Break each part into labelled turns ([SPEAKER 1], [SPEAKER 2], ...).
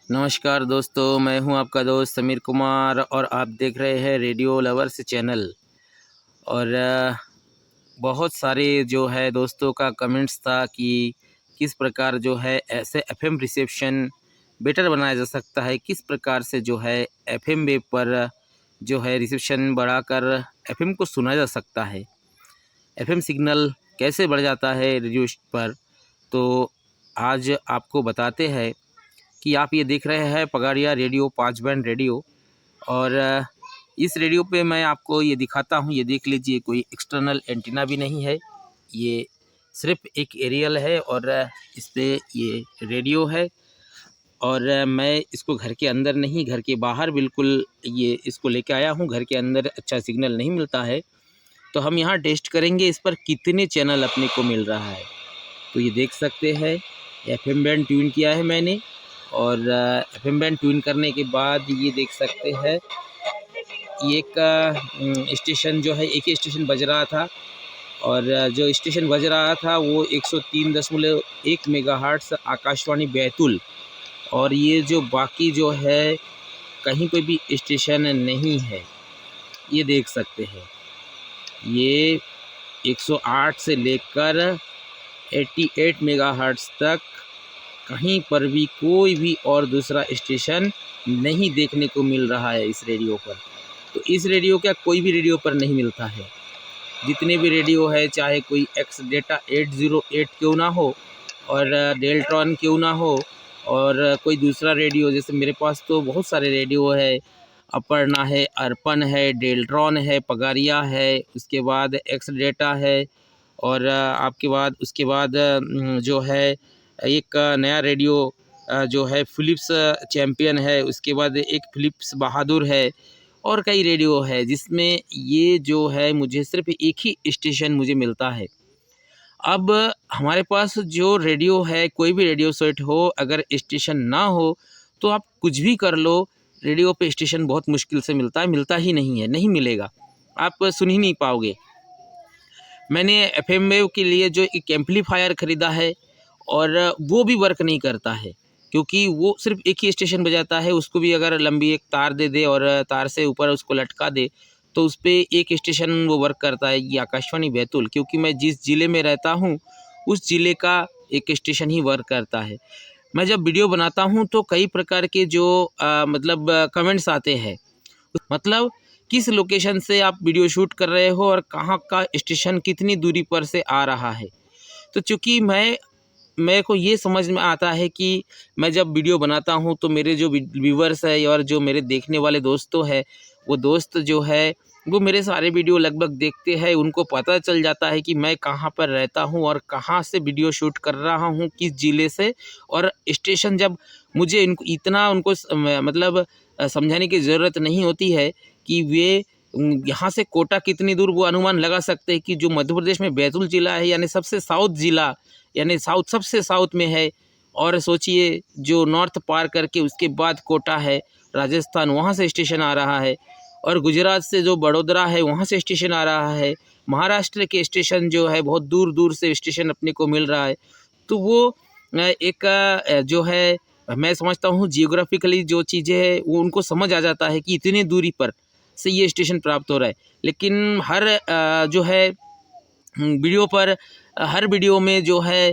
[SPEAKER 1] नमस्कार दोस्तों, मैं हूं आपका दोस्त समीर कुमार और आप देख रहे हैं रेडियो लवर्स चैनल। और बहुत सारे जो है दोस्तों का कमेंट्स था कि किस प्रकार जो है ऐसे एफएम रिसेप्शन बेटर बनाया जा सकता है, किस प्रकार से जो है एफएम वेव पर जो है रिसेप्शन बढ़ाकर एफएम को सुना जा सकता है, एफएम सिग्नल कैसे बढ़ जाता है रेडियो पर। तो आज आपको बताते हैं कि आप ये देख रहे हैं पगाड़िया रेडियो 5 बैंड रेडियो। और इस रेडियो पे मैं आपको ये दिखाता हूँ, ये देख लीजिए, कोई एक्सटर्नल एंटीना भी नहीं है, ये सिर्फ एक एरियल है और इस पे ये रेडियो है। और मैं इसको घर के अंदर नहीं, घर के बाहर बिल्कुल ये इसको लेके आया हूँ। घर के अंदर अच्छा सिग्नल नहीं मिलता है, तो हम यहाँ टेस्ट करेंगे इस पर कितने चैनल अपने को मिल रहा है। तो ये देख सकते हैं एफएम बैंड ट्यून किया है मैंने, और एफएम बैंड ट्यून करने के बाद ये देख सकते हैं एक स्टेशन जो है, एक ही स्टेशन बज रहा था। और जो स्टेशन बज रहा था वो 103.1 मेगाहर्ट्ज़ आकाशवाणी बैतूल। और ये जो बाकी जो है कहीं पे भी स्टेशन नहीं है, ये देख सकते हैं। ये 108 से लेकर 88 मेगाहर्ट्ज़ तक कहीं पर भी कोई भी और दूसरा स्टेशन नहीं देखने को मिल रहा है इस रेडियो पर। तो इस रेडियो का कोई भी रेडियो पर नहीं मिलता है। जितने भी रेडियो है, चाहे कोई एक्स डेटा 808 क्यों ना हो और डेल्ट्रॉन क्यों ना हो, और कोई दूसरा रेडियो, जैसे मेरे पास तो बहुत सारे रेडियो है, अपर्णा है, अर्पण है, डेल्ट्रॉन है, पगारिया है, उसके बाद एक्स डेटा है, और आपके बाद उसके बाद जो है एक नया रेडियो जो है फ़िलिप्स चैम्पियन है, उसके बाद एक फ़िलिप्स बहादुर है, और कई रेडियो है जिसमें ये जो है मुझे सिर्फ एक ही स्टेशन मुझे मिलता है। अब हमारे पास जो रेडियो है, कोई भी रेडियो सेट हो, अगर स्टेशन ना हो तो आप कुछ भी कर लो, रेडियो पे स्टेशन बहुत मुश्किल से मिलता है, मिलता ही नहीं है, नहीं मिलेगा, आप सुन ही नहीं पाओगे। मैंने एफएम वेव के लिए जो एक एम्पलीफायर ख़रीदा है, और वो भी वर्क नहीं करता है, क्योंकि वो सिर्फ एक ही स्टेशन बजाता है। उसको भी अगर लंबी एक तार दे दे और तार से ऊपर उसको लटका दे तो उस पे एक स्टेशन वो वर्क करता है, ये आकाशवाणी बैतूल। क्योंकि मैं जिस ज़िले में रहता हूँ उस ज़िले का एक स्टेशन ही वर्क करता है। मैं जब वीडियो बनाता हूँ तो कई प्रकार के जो मतलब कमेंट्स आते हैं, मतलब किस लोकेशन से आप वीडियो शूट कर रहे हो और कहाँ का स्टेशन कितनी दूरी पर से आ रहा है। तो चूँकि मेरे को ये समझ में आता है कि मैं जब वीडियो बनाता हूँ तो मेरे जो व्यूवर्स है और जो मेरे देखने वाले दोस्तों हैं, वो दोस्त जो है वो मेरे सारे वीडियो लगभग देखते हैं। उनको पता चल जाता है कि मैं कहाँ पर रहता हूँ और कहाँ से वीडियो शूट कर रहा हूँ, किस ज़िले से। और स्टेशन जब मुझे इतना उनको मतलब समझाने की ज़रूरत नहीं होती है कि वे यहाँ से कोटा कितनी दूर, वो अनुमान लगा सकते हैं कि जो मध्य प्रदेश में बैतूल ज़िला है, यानी सबसे साउथ ज़िला, यानी साउथ सबसे साउथ में है। और सोचिए जो नॉर्थ पार करके उसके बाद कोटा है, राजस्थान, वहाँ से स्टेशन आ रहा है। और गुजरात से जो बड़ोदरा है वहाँ से स्टेशन आ रहा है। महाराष्ट्र के स्टेशन जो है बहुत दूर दूर से स्टेशन अपने को मिल रहा है। तो वो एक जो है, मैं समझता हूँ जियोग्राफिकली जो चीज़ें हैं वो उनको समझ आ जाता है कि इतनी दूरी पर से ये स्टेशन प्राप्त हो रहा है। लेकिन हर जो है वीडियो पर, हर वीडियो में जो है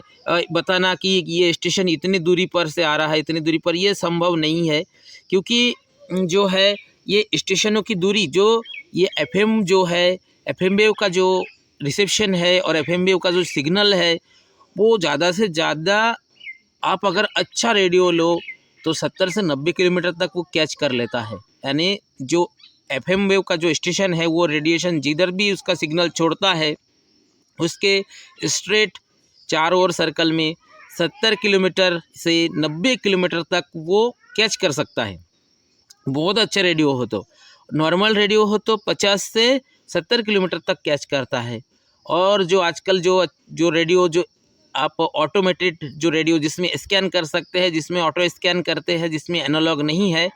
[SPEAKER 1] बताना कि ये स्टेशन इतनी दूरी पर से आ रहा है, इतनी दूरी पर, ये संभव नहीं है। क्योंकि जो है ये स्टेशनों की दूरी, जो ये एफएम जो है, एफएम वेव का जो रिसेप्शन है और एफएम वेव का जो सिग्नल है, वो ज़्यादा से ज़्यादा आप अगर अच्छा रेडियो लो तो 70 से 90 किलोमीटर तक वो कैच कर लेता है। यानी जो एफएम वेव का जो स्टेशन है वो रेडिएशन जिधर भी उसका सिग्नल छोड़ता है उसके स्ट्रेट चारों ओर सर्कल में 70 किलोमीटर से 90 किलोमीटर तक वो कैच कर सकता है। बहुत अच्छा रेडियो हो तो, नॉर्मल रेडियो हो तो 50 से 70 किलोमीटर तक कैच करता है। और जो आजकल जो जो रेडियो, जो आप ऑटोमेटेड जो रेडियो जिसमें स्कैन कर सकते हैं, जिसमें ऑटो स्कैन करते हैं, जिसमें एनालॉग नहीं है,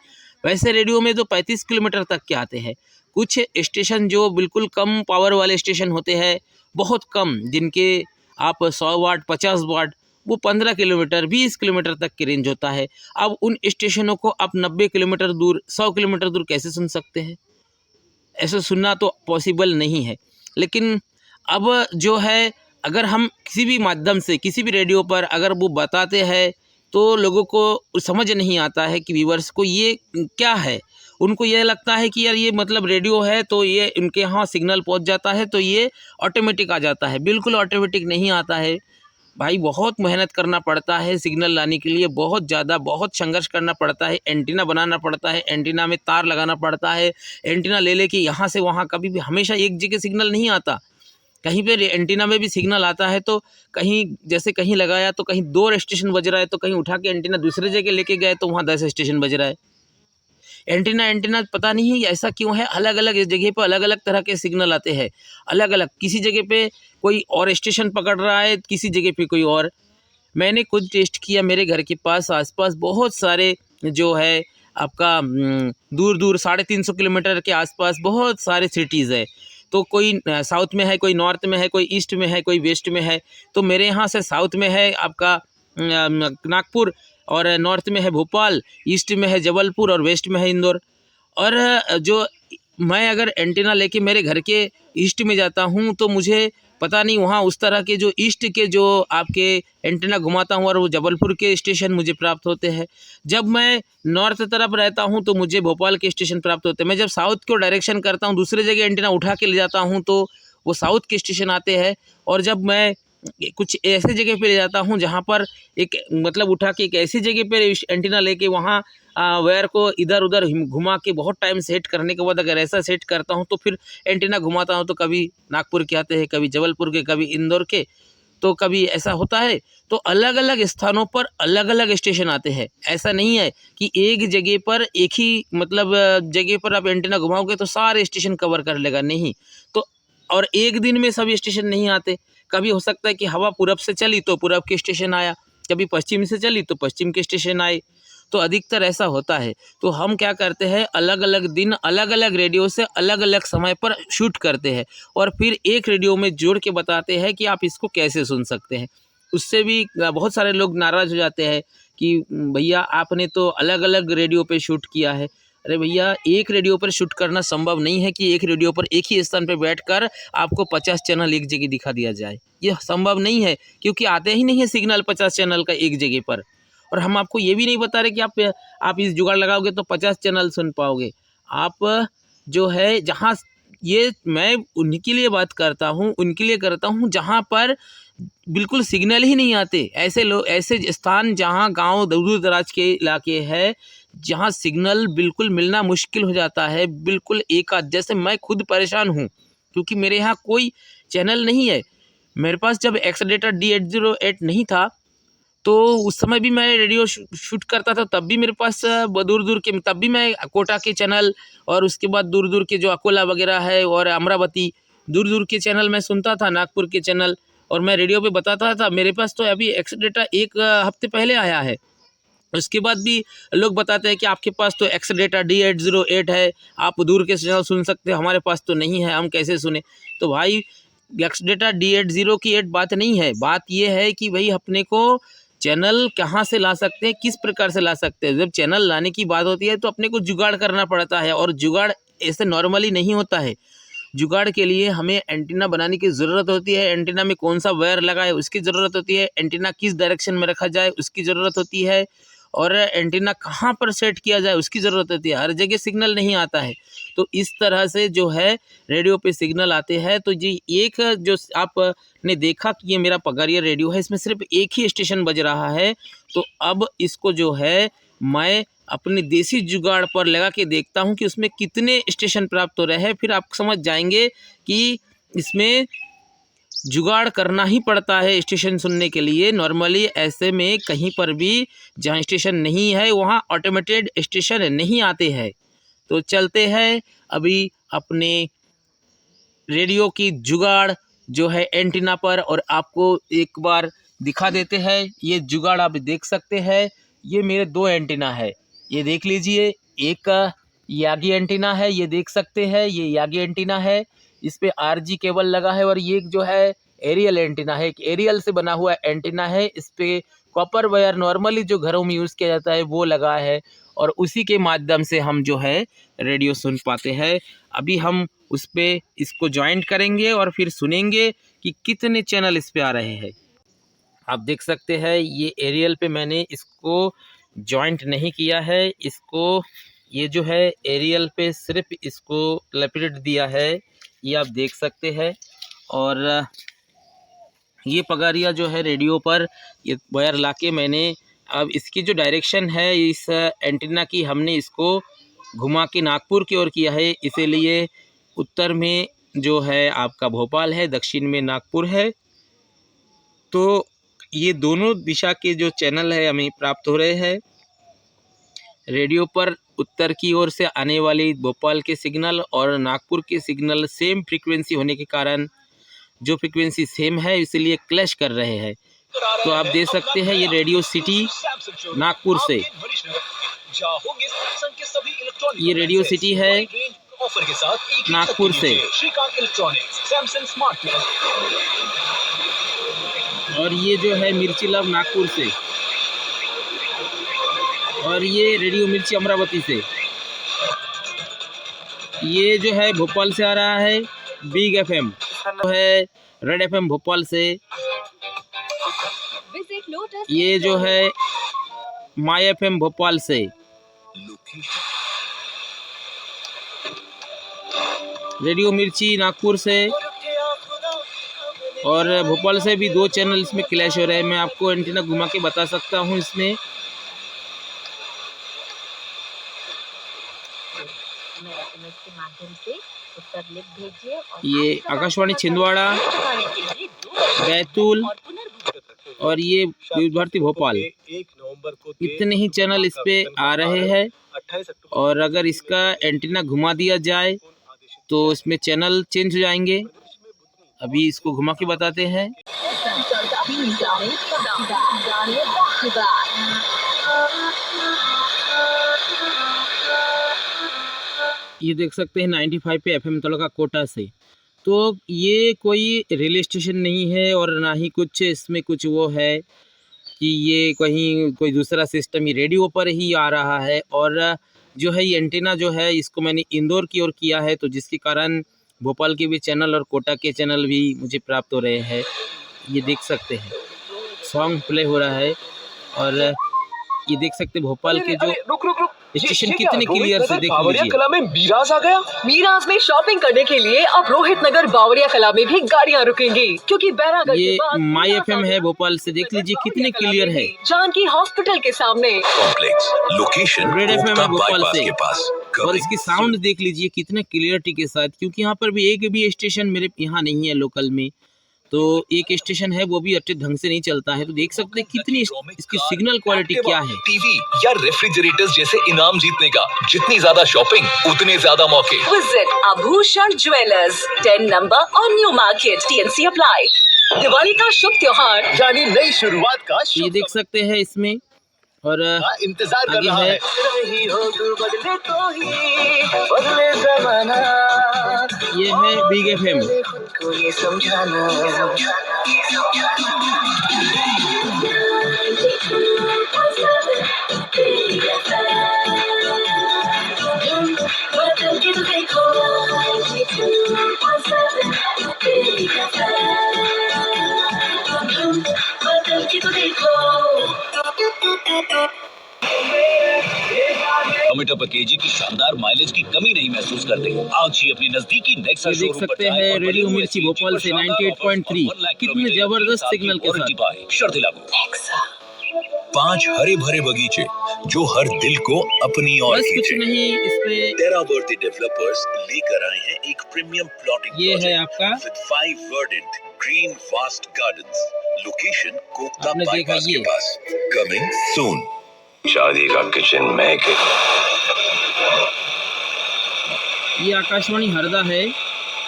[SPEAKER 1] वैसे रेडियो में तो 35 किलोमीटर तक के आते हैं। कुछ स्टेशन जो बिल्कुल कम पावर वाले स्टेशन होते हैं, बहुत कम, जिनके आप 100 वाट 50 वाट, वो 15 किलोमीटर 20 किलोमीटर तक की रेंज होता है। अब उन स्टेशनों को आप 90 किलोमीटर दूर 100 किलोमीटर दूर कैसे सुन सकते हैं? ऐसा सुनना तो पॉसिबल नहीं है। लेकिन अब जो है, अगर हम किसी भी माध्यम से किसी भी रेडियो पर अगर वो बताते हैं तो लोगों को समझ नहीं आता है कि व्यूअर्स को ये क्या है। उनको ये लगता है कि यार ये मतलब रेडियो है तो ये उनके यहाँ सिग्नल पहुँच जाता है तो ये ऑटोमेटिक आ जाता है। बिल्कुल ऑटोमेटिक नहीं आता है भाई, बहुत मेहनत करना पड़ता है सिग्नल लाने के लिए, बहुत ज़्यादा बहुत संघर्ष करना पड़ता है, एंटीना बनाना पड़ता है, एंटीना में तार लगाना पड़ता है, एंटीना ले लेके यहाँ से वहाँ, कभी भी हमेशा एक जगह सिग्नल नहीं आता। कहीं पे एंटीना में भी सिग्नल आता है तो कहीं जैसे कहीं लगाया तो कहीं 2 स्टेशन बज रहा है, तो कहीं उठा के एंटीना दूसरी जगह लेके गए तो वहाँ 10 स्टेशन बज रहा है। एंटीना पता नहीं है ऐसा क्यों है, अलग अलग जगह पर अलग अलग तरह के सिग्नल आते हैं, अलग अलग। किसी जगह पे कोई और स्टेशन पकड़ रहा है, किसी जगह पे कोई और। मैंने खुद टेस्ट किया, मेरे घर के पास आसपास बहुत सारे जो है आपका दूर दूर 350 किलोमीटर के आसपास बहुत सारे सिटीज़ है। तो कोई साउथ में है, कोई नॉर्थ में है, कोई ईस्ट में है, कोई वेस्ट में है। तो मेरे यहाँ से साउथ में है आपका नागपुर, और नॉर्थ में है भोपाल, ईस्ट में है जबलपुर और वेस्ट में है इंदौर। और जो मैं अगर एंटीना लेके मेरे घर के ईस्ट में जाता हूँ तो मुझे पता नहीं वहाँ उस तरह के जो ईस्ट के जो आपके एंटीना घुमाता हूँ और वो जबलपुर के स्टेशन मुझे प्राप्त होते हैं। जब मैं नॉर्थ तरफ रहता हूँ तो मुझे भोपाल के स्टेशन प्राप्त होते हैं। मैं जब साउथ को डायरेक्शन करता हूँ, दूसरे जगह एंटीना उठा के ले जाता हूँ तो वो साउथ के स्टेशन आते हैं। और जब मैं कुछ ऐसे जगह पे ले जाता हूँ जहाँ पर एक मतलब उठा के एक ऐसी जगह पे एंटीना लेके वहाँ वायर को इधर उधर घुमा के बहुत टाइम सेट करने के बाद अगर ऐसा सेट करता हूँ तो फिर एंटीना घुमाता हूँ तो कभी नागपुर के आते हैं, कभी जबलपुर के, कभी इंदौर के, तो कभी ऐसा होता है। तो अलग अलग स्थानों पर अलग अलग स्टेशन आते हैं। ऐसा नहीं है कि एक जगह पर एक ही मतलब जगह पर आप एंटीना घुमाओगे तो सारे स्टेशन कवर कर लेगा, नहीं। तो और एक दिन में सभी स्टेशन नहीं आते। कभी हो सकता है कि हवा पूरब से चली तो पूरब के स्टेशन आया, कभी पश्चिम से चली तो पश्चिम के स्टेशन आए। तो अधिकतर ऐसा होता है। तो हम क्या करते हैं, अलग अलग दिन अलग अलग रेडियो से अलग अलग समय पर शूट करते हैं और फिर एक रेडियो में जोड़ के बताते हैं कि आप इसको कैसे सुन सकते हैं। उससे भी बहुत सारे लोग नाराज़ हो जाते हैं कि भैया आपने तो अलग अलग रेडियो पे शूट किया है। अरे भैया, एक रेडियो पर शूट करना संभव नहीं है कि एक रेडियो पर एक ही स्थान पर बैठकर आपको 50 चैनल एक जगह दिखा दिया जाए। यह संभव नहीं है क्योंकि आते ही नहीं है सिग्नल 50 चैनल का एक जगह पर। और हम आपको ये भी नहीं बता रहे कि आप इस जुगाड़ लगाओगे तो 50 चैनल सुन पाओगे। आप जो है जहाँ, ये मैं उनके लिए बात करता हूँ, उनके लिए करता हूँ जहाँ पर बिल्कुल सिग्नल ही नहीं आते। ऐसे लोग, ऐसे स्थान जहाँ गांव दूर दराज के इलाके हैं, जहाँ सिग्नल बिल्कुल मिलना मुश्किल हो जाता है। बिल्कुल एक आध, जैसे मैं खुद परेशान हूँ क्योंकि मेरे यहाँ कोई चैनल नहीं है। मेरे पास जब एक्सडेटर D808 नहीं था तो उस समय भी मैं रेडियो शूट करता था, तब भी मेरे पास दूर दूर के, तब भी मैं कोटा के चैनल और उसके बाद दूर दूर के जो अकोला वगैरह है और अमरावती, दूर दूर के चैनल मैं सुनता था, नागपुर के चैनल, और मैं रेडियो पे बताता था। मेरे पास तो अभी एक्सडेटा एक हफ्ते पहले आया है। उसके बाद भी लोग बताते हैं कि आपके पास तो एक्सडेटा D808 है, आप दूर के चैनल सुन सकते हो, हमारे पास तो नहीं है, हम कैसे सुने। तो भाई, एक्सडेटा D808 बात नहीं है। बात ये है कि भाई अपने को चैनल कहाँ से ला सकते हैं, किस प्रकार से ला सकते हैं। जब चैनल लाने की बात होती है तो अपने को जुगाड़ करना पड़ता है, और जुगाड़ ऐसे नॉर्मली नहीं होता है। जुगाड़ के लिए हमें एंटीना बनाने की ज़रूरत होती है, एंटीना में कौन सा वायर लगा है उसकी ज़रूरत होती है, एंटीना किस डायरेक्शन में रखा जाए उसकी ज़रूरत होती है, और एंटीना कहाँ पर सेट किया जाए उसकी ज़रूरत होती है। हर जगह सिग्नल नहीं आता है। तो इस तरह से जो है रेडियो पे सिग्नल आते हैं। तो जी, एक जो आपने देखा कि ये मेरा पगारिया रेडियो है, इसमें सिर्फ एक ही स्टेशन बज रहा है। तो अब इसको जो है मैं अपने देसी जुगाड़ पर लगा के देखता हूँ कि उसमें कितने स्टेशन प्राप्त हो रहे हैं। फिर आप समझ जाएंगे कि इसमें जुगाड़ करना ही पड़ता है स्टेशन सुनने के लिए। नॉर्मली ऐसे में कहीं पर भी जहाँ स्टेशन नहीं है वहाँ ऑटोमेटेड स्टेशन नहीं आते हैं। तो चलते हैं अभी अपने रेडियो की जुगाड़ जो है एंटीना पर, और आपको एक बार दिखा देते हैं। ये जुगाड़ आप देख सकते हैं। ये मेरे 2 एंटीना है, ये देख लीजिए। एक यागी एंटीना है, ये देख सकते हैं, ये यागी एंटीना है। इस पे RG केबल लगा है, और ये जो है एरियल एंटीना है, एक एरियल से बना हुआ एंटीना है। इस पे कॉपर वायर नॉर्मली जो घरों में यूज़ किया जाता है वो लगा है और उसी के माध्यम से हम जो है रेडियो सुन पाते हैं। अभी हम उस पे इसको जॉइंट करेंगे और फिर सुनेंगे कि कितने चैनल इस पे आ रहे हैं। आप देख सकते हैं ये एरियल पे मैंने इसको जॉइंट नहीं किया है, इसको ये जो है एरियल पे सिर्फ इसको लपेट दिया है, ये आप देख सकते हैं। और ये पगारिया जो है रेडियो पर ये वायर लाके मैंने अब इसकी जो डायरेक्शन है इस एंटीना की, हमने इसको घुमा के नागपुर की ओर किया है। इसीलिए उत्तर में जो है आपका भोपाल है, दक्षिण में नागपुर है। तो ये दोनों दिशा के जो चैनल है हमें प्राप्त हो रहे हैं। रेडियो पर उत्तर की ओर से आने वाली भोपाल के सिग्नल और नागपुर के सिग्नल सेम फ्रीक्वेंसी होने के कारण जो फ्रीक्वेंसी सेम है इसलिए क्लैश कर रहे हैं। तो आप देख सकते हैं ये रेडियो सिटी नागपुर से, ये रेडियो सिटी है नागपुर से, और ये जो है मिर्ची लव नागपुर से, और ये रेडियो मिर्ची अमरावती से। ये जो है भोपाल से आ रहा है बिग एफएम, जो है रेड एफएम भोपाल से। ये जो है माई एफएम भोपाल से। रेडियो मिर्ची नागपुर से और भोपाल से भी 2 चैनल इसमें क्लैश हो रहे हैं। मैं आपको एंटीना घुमा के बता सकता हूँ इसमें। ये आकाशवाणी छिंदवाड़ा, बैतूल और ये भारती भोपाल, इतने ही चैनल इस पे आ रहे हैं। और अगर इसका एंटीना घुमा दिया जाए तो इसमें चैनल चेंज हो जाएंगे। अभी इसको घुमा के बताते हैं। ये देख सकते हैं 95 पे एफएम तड़का कोटा से। तो ये कोई रेलवे स्टेशन नहीं है और ना ही कुछ इसमें कुछ वो है कि ये कहीं कोई दूसरा सिस्टम, ये रेडियो पर ही आ रहा है। और जो है ये एंटीना जो है इसको मैंने इंदौर की ओर किया है, तो जिसके कारण भोपाल के भी चैनल और कोटा के चैनल भी मुझे प्राप्त हो रहे हैं। ये देख सकते हैं सॉन्ग प्ले हो रहा है और ये देख सकते हैं भोपाल के जो स्टेशन कितने क्लियर से देख लीजिए।
[SPEAKER 2] कला में मीराज आ गया। मीराज में शॉपिंग करने के लिए अब रोहित नगर बावरिया कला में भी गाड़ियां रुकेंगी, क्योंकि बैरागढ़
[SPEAKER 1] ये माई एफएम है भोपाल से, देख लीजिए कितने क्लियर है।
[SPEAKER 2] जानकी हॉस्पिटल के सामने
[SPEAKER 3] कॉम्प्लेक्स लोकेशन
[SPEAKER 1] रेड एफएम है भोपाल से, और इसकी साउंड देख लीजिए कितने क्लियरिटी के साथ, क्योंकि यहाँ पर भी एक भी स्टेशन मेरे यहाँ नहीं है लोकल में। तो एक स्टेशन है वो भी अच्छे ढंग से नहीं चलता है। तो देख सकते हैं कितनी इसकी सिग्नल क्वालिटी क्या है।
[SPEAKER 3] टीवी या रेफ्रिजरेटर्स जैसे इनाम जीतने का, जितनी ज्यादा शॉपिंग उतने ज्यादा मौके।
[SPEAKER 2] विजिट आभूषण ज्वेलर्स 10 नंबर और new market, TNC apply. Diwali का शुभ त्योहार यानी नई शुरुआत का
[SPEAKER 1] ये देख सकते हैं इसमें, और
[SPEAKER 3] इंतजार कर
[SPEAKER 1] आगे
[SPEAKER 3] रहा
[SPEAKER 1] है ये है बिग एफएम।
[SPEAKER 3] टोमेटो पर केजी की शानदार माइलेज की कमी नहीं महसूस करते। आज ही अपनी नजदीकी नेक्सा
[SPEAKER 1] ये देख सकते हैं रेडियो मिर्ची भोपाल से 98.3 कितने जबरदस्त सिग्नल के साथ।
[SPEAKER 3] शर्त लागू। 5 हरे भरे बगीचे जो हर दिल को अपनी ओर
[SPEAKER 1] बस कुछ नहीं इस पे।
[SPEAKER 3] तेरावर्ती डेवलपर्स लेकर आए हैं एक प्रीमियम प्लॉटिंग
[SPEAKER 1] ये है आपका
[SPEAKER 3] with 5 verdant green vast gardens. Location कोकता
[SPEAKER 1] आपने देखा
[SPEAKER 3] बाईपास
[SPEAKER 1] ये।
[SPEAKER 3] के पास। Coming soon. शादी का किचन महके।
[SPEAKER 1] ये आकाशवाणी हरदा है,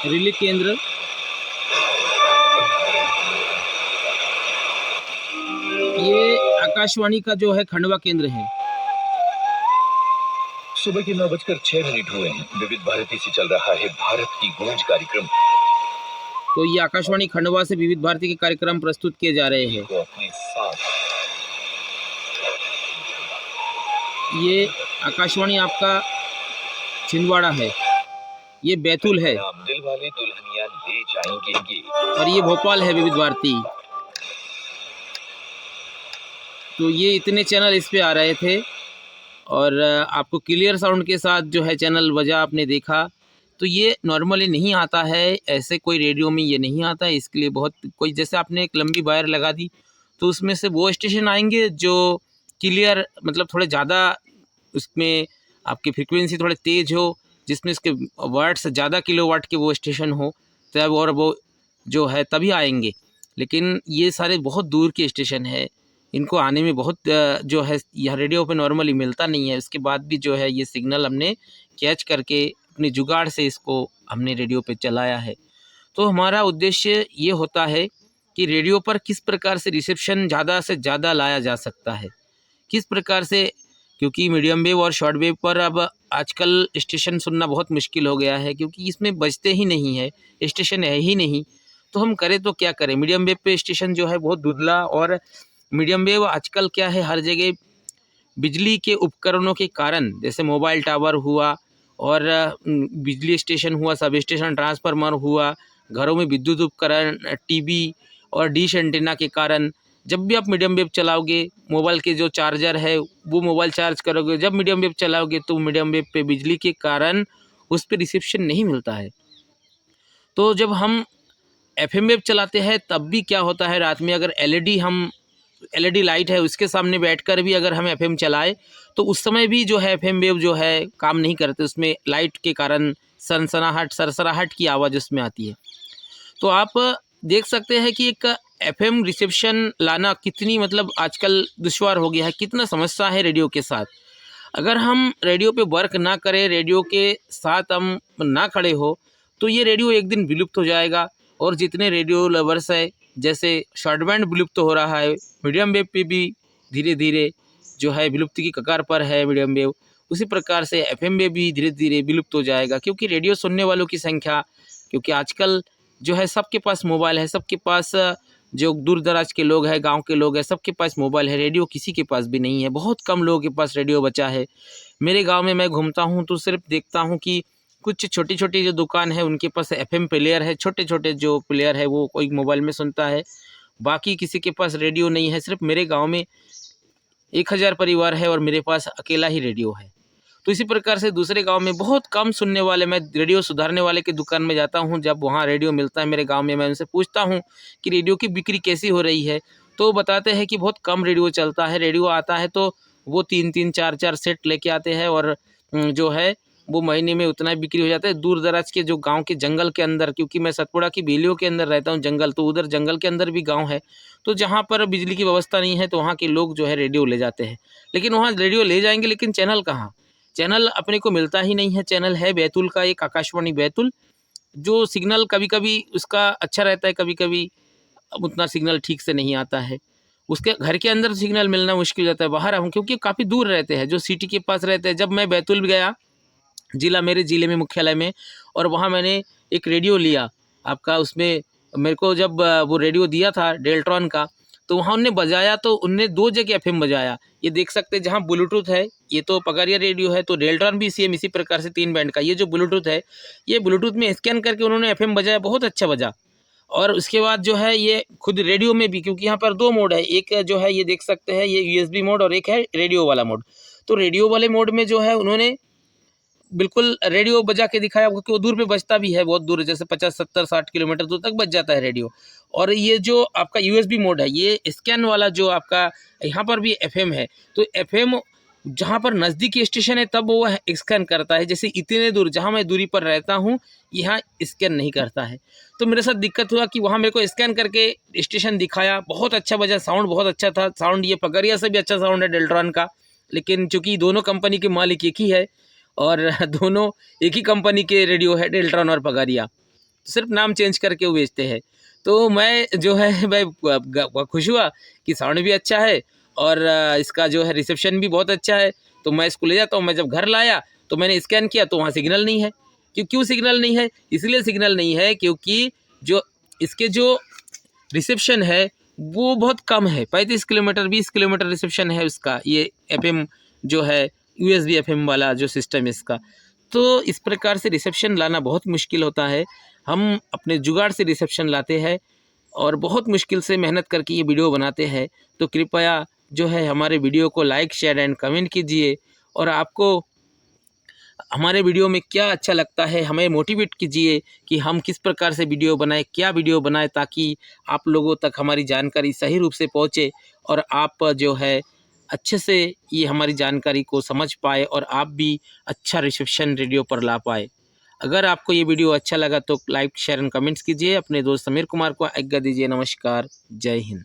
[SPEAKER 1] रिले केंद्र। ये आकाशवाणी का जो है खंडवा केंद्र है।
[SPEAKER 3] सुबह के 9:06 हुए हैं। विविध भारती से चल रहा है भारत की गूंज कार्यक्रम।
[SPEAKER 1] तो ये आकाशवाणी खंडवा से विविध भारती के कार्यक्रम प्रस्तुत किए जा रहे हैं। ये आकाशवाणी आपका छिंदवाड़ा है, ये बैतूल है,
[SPEAKER 3] दिल वाले दुल्हनिया ले जाएंगे
[SPEAKER 1] और ये भोपाल है विविध भारती। तो ये इतने चैनल इस पे आ रहे थे और आपको क्लियर साउंड के साथ जो है चैनल बजा आपने देखा। तो ये नॉर्मली नहीं आता है, ऐसे कोई रेडियो में ये नहीं आता है। इसके लिए बहुत कोई जैसे आपने एक लंबी वायर लगा दी तो उसमें से वो स्टेशन आएंगे जो क्लियर मतलब थोड़े ज़्यादा उसमें आपकी फ्रीक्वेंसी थोड़े तेज़ हो, जिसमें इसके वाट्स ज़्यादा किलोवाट के वो स्टेशन हो तब, और वो जो है तभी आएंगे। लेकिन ये सारे बहुत दूर के स्टेशन है, इनको आने में बहुत जो है यह रेडियो पे नॉर्मली मिलता नहीं है। उसके बाद भी जो है ये सिग्नल हमने कैच करके अपने जुगाड़ से इसको हमने रेडियो पे चलाया है। तो हमारा उद्देश्य ये होता है कि रेडियो पर किस प्रकार से रिसेप्शन ज़्यादा से ज़्यादा लाया जा सकता है, किस प्रकार से, क्योंकि मीडियम वेव और शॉर्ट वेव पर अब आजकल स्टेशन सुनना बहुत मुश्किल हो गया है, क्योंकि इसमें बजते ही नहीं है, स्टेशन है ही नहीं। तो हम करें तो क्या करें। मीडियम वेव पे स्टेशन जो है बहुत धुंधला, और मीडियम वेव आजकल क्या है हर जगह बिजली के उपकरणों के कारण, जैसे मोबाइल टावर हुआ और बिजली स्टेशन हुआ, सब स्टेशन ट्रांसफार्मर हुआ, घरों में विद्युत उपकरण, टीवी और डिश एंटीना के कारण जब भी आप मीडियम वेव चलाओगे, मोबाइल के जो चार्जर है वो मोबाइल चार्ज करोगे, जब मीडियम वेव चलाओगे तो मीडियम वेव पे बिजली के कारण उस पर रिसेप्शन नहीं मिलता है। तो जब हम एफएम वेव चलाते हैं तब भी क्या होता है, रात में अगर एलईडी लाइट है उसके सामने बैठकर भी अगर हम एफएम चलाए तो उस समय भी जो है एफएम वेव जो है काम नहीं करते, उसमें लाइट के कारण सनसनाहट सरसराहट की आवाज़ उसमें आती है। तो आप देख सकते हैं कि एक एफएम रिसेप्शन लाना कितनी मतलब आजकल दुश्वार हो गया है, कितना समस्या है रेडियो के साथ। अगर हम रेडियो पे वर्क ना करें, रेडियो के साथ हम ना खड़े हो, तो ये रेडियो एक दिन विलुप्त हो जाएगा। और जितने रेडियो लवर्स है, जैसे शॉर्ट बैंड विलुप्त हो रहा है, मीडियम वेव पे भी धीरे धीरे जो है विलुप्ति की कगार पर है मीडियम वेव, उसी प्रकार से एफएम वेव भी धीरे धीरे विलुप्त हो जाएगा। क्योंकि रेडियो सुनने वालों की संख्या, क्योंकि आजकल जो है सबके पास मोबाइल है, सबके पास जो दूर दराज के लोग हैं, गांव के लोग हैं, सबके पास मोबाइल है, रेडियो किसी के पास भी नहीं है। बहुत कम लोगों के पास रेडियो बचा है। मेरे गांव में मैं घूमता हूं तो सिर्फ देखता हूं कि कुछ छोटी छोटी जो दुकान है उनके पास एफएम प्लेयर है, छोटे छोटे जो प्लेयर है वो कोई मोबाइल में सुनता है, बाकी किसी के पास रेडियो नहीं है। सिर्फ मेरे गाँव में 1000 परिवार है और मेरे पास अकेला ही रेडियो है। तो इसी प्रकार से दूसरे गांव में बहुत कम सुनने वाले, मैं रेडियो सुधारने वाले की दुकान में जाता हूं, जब वहां रेडियो मिलता है मेरे गांव में, मैं उनसे पूछता हूं कि रेडियो की बिक्री कैसी हो रही है, तो बताते हैं कि बहुत कम रेडियो चलता है। रेडियो आता है तो वो 3-3 4-4 सेट लेके आते हैं और जो है वो महीने में उतना ही बिक्री हो जाता है। दूर दराज के जो गाँव के जंगल के अंदर, क्योंकि मैं सतपुड़ा की बेलियों के अंदर रहता हूँ जंगल, तो उधर जंगल के अंदर भी गाँव है, तो जहाँ पर बिजली की व्यवस्था नहीं है तो वहाँ के लोग जो है रेडियो ले जाते हैं। लेकिन वहाँ रेडियो ले जाएंगे, लेकिन चैनल कहाँ, चैनल अपने को मिलता ही नहीं है। चैनल है बैतूल का एक आकाशवाणी बैतूल, जो सिग्नल कभी कभी उसका अच्छा रहता है, कभी कभी उतना सिग्नल ठीक से नहीं आता है। उसके घर के अंदर सिग्नल मिलना मुश्किल हो जाता है, बाहर हम क्योंकि काफ़ी दूर रहते हैं, जो सिटी के पास रहते हैं। जब मैं बैतूल गया, मेरे ज़िले में मुख्यालय में, और वहाँ मैंने एक रेडियो लिया आपका, उसमें मेरे को जब वो रेडियो दिया था डेल्ट्रॉन का, तो वहाँ उनने बजाया तो उनने 2 जगह एफएम बजाया। ये देख सकते हैं जहाँ ब्लूटूथ है, ये तो पगारिया रेडियो है, तो डेल्ट्रॉन भी सेम इसी प्रकार से 3 बैंड का। ये जो ब्लूटूथ है, ये ब्लूटूथ में स्कैन करके उन्होंने एफएम बजाया, बहुत अच्छा बजा। और उसके बाद जो है ये खुद रेडियो में भी, क्योंकि यहाँ पर 2 मोड है, एक जो है ये देख सकते हैं ये यूएसबी मोड और एक है रेडियो वाला मोड। तो रेडियो वाले मोड में जो है उन्होंने बिल्कुल रेडियो बजा के दिखाया, क्योंकि वो दूर पे बजता भी है, बहुत दूर, जैसे 50 70 60 किलोमीटर दूर तक बज जाता है रेडियो। और ये जो आपका यूएसबी मोड है, ये स्कैन वाला जो आपका यहाँ पर भी एफएम है, तो एफएम जहाँ पर नज़दीकी स्टेशन है तब वो स्कैन करता है, जैसे इतने दूर जहाँ मैं दूरी पर रहता हूँ यहाँ स्कैन नहीं करता है। तो मेरे साथ दिक्कत हुआ कि वहाँ मेरे को स्कैन करके स्टेशन दिखाया, बहुत अच्छा बजा, साउंड बहुत अच्छा था। साउंड ये पगरिया से भी अच्छा साउंड है डेल्ट्रॉन का, लेकिन चूँकि दोनों कंपनी के मालिक एक ही है और दोनों एक ही कंपनी के रेडियो है, डेल्ट्रॉन और पगारिया, सिर्फ नाम चेंज करके वो बेचते हैं। तो मैं जो है मैं खुश हुआ कि साउंड भी अच्छा है और इसका जो है रिसेप्शन भी बहुत अच्छा है, तो मैं इसको ले जाता हूँ। मैं जब घर लाया तो मैंने स्कैन किया तो वहाँ सिग्नल नहीं है। क्यों सिग्नल नहीं है? इसलिए सिग्नल नहीं है क्योंकि जो इसके जो रिसेप्शन है वो बहुत कम है, 35 किलोमीटर 20 किलोमीटर रिसेप्शन है उसका। ये FM जो है USB FM वाला जो सिस्टम है इसका, तो इस प्रकार से रिसेप्शन लाना बहुत मुश्किल होता है। हम अपने जुगाड़ से रिसेप्शन लाते हैं और बहुत मुश्किल से मेहनत करके ये वीडियो बनाते हैं। तो कृपया जो है हमारे वीडियो को लाइक शेयर एंड कमेंट कीजिए, और आपको हमारे वीडियो में क्या अच्छा लगता है हमें मोटिवेट कीजिए कि हम किस प्रकार से वीडियो बनाएं, क्या वीडियो बनाएं, ताकि आप लोगों तक हमारी जानकारी सही रूप से पहुंचे और आप जो है अच्छे से ये हमारी जानकारी को समझ पाए और आप भी अच्छा रिसेप्शन रेडियो पर ला पाए। अगर आपको ये वीडियो अच्छा लगा तो लाइक शेयर एंड कमेंट्स कीजिए। अपने दोस्त समीर कुमार को आज्ञा दीजिए। नमस्कार, जय हिंद।